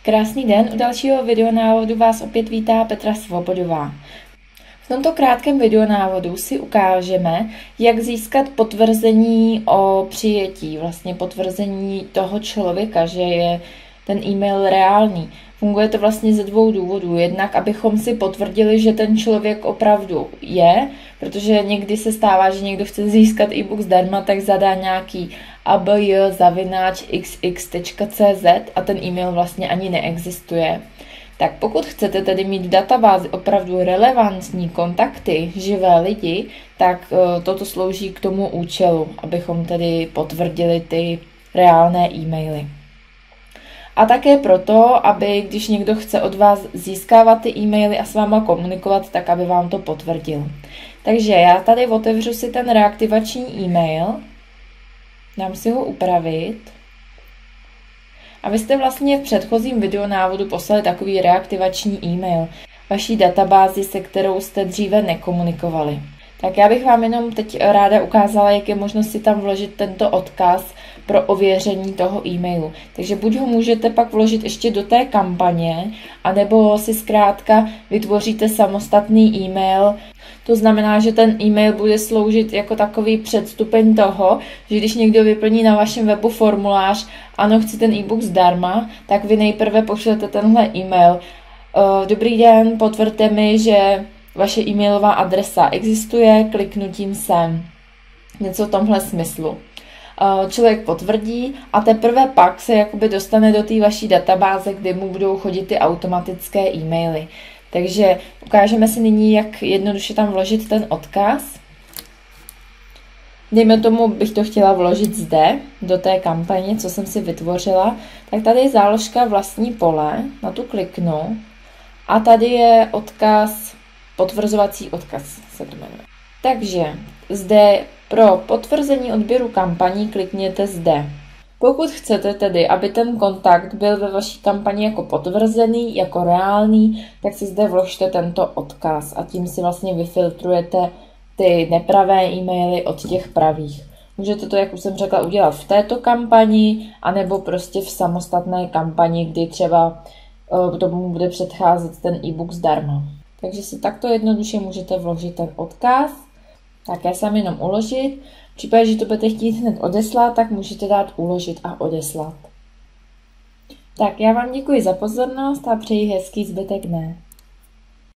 Krásný den, u dalšího videonávodu vás opět vítá Petra Svobodová. V tomto krátkém videonávodu si ukážeme, jak získat potvrzení o přijetí, vlastně potvrzení toho člověka, že je ten e-mail reálný. Funguje to vlastně ze dvou důvodů. Jednak, abychom si potvrdili, že ten člověk opravdu je, protože někdy se stává, že někdo chce získat e-book zdarma, tak zadá nějaký aby@xx.cz a ten e-mail vlastně ani neexistuje. Tak pokud chcete tedy mít v databázi opravdu relevantní kontakty, živé lidi, tak toto slouží k tomu účelu, abychom tedy potvrdili ty reálné e-maily. A také proto, aby když někdo chce od vás získávat ty e-maily a s váma komunikovat, tak aby vám to potvrdil. Takže já tady otevřu si ten reaktivační e-mail, dám si ho upravit. A vy jste vlastně v předchozím videonávodu poslali takový reaktivační e-mail vaší databázi, se kterou jste dříve nekomunikovali. Tak já bych vám jenom teď ráda ukázala, jak je možno si tam vložit tento odkaz pro ověření toho e-mailu. Takže buď ho můžete pak vložit ještě do té kampaně, anebo si zkrátka vytvoříte samostatný e-mail. To znamená, že ten e-mail bude sloužit jako takový předstupeň toho, že když někdo vyplní na vašem webu formulář, ano, chci ten e-book zdarma, tak vy nejprve pošlete tenhle e-mail. Dobrý den, potvrďte mi, že vaše e-mailová adresa existuje kliknutím sem. Něco v tomhle smyslu. Člověk potvrdí a teprve pak se jakoby dostane do té vaší databáze, kde mu budou chodit ty automatické e-maily. Takže ukážeme si nyní, jak jednoduše tam vložit ten odkaz. Dejme tomu, bych to chtěla vložit zde, do té kampaně, co jsem si vytvořila. Tak tady je záložka vlastní pole, na tu kliknu a tady je odkaz, potvrzovací odkaz se to jmenuje. Takže zde pro potvrzení odběru kampaní klikněte zde. Pokud chcete tedy, aby ten kontakt byl ve vaší kampani jako potvrzený, jako reálný, tak si zde vložte tento odkaz a tím si vlastně vyfiltrujete ty nepravé e-maily od těch pravých. Můžete to, jak už jsem řekla, udělat v této kampani, anebo prostě v samostatné kampani, kdy třeba tomu bude předcházet ten e-book zdarma. Takže si takto jednoduše můžete vložit ten odkaz. Tak já jsem jenom uložit. V případě, že to budete chtít hned odeslat, tak můžete dát uložit a odeslat. Tak já vám děkuji za pozornost a přeji hezký zbytek dne.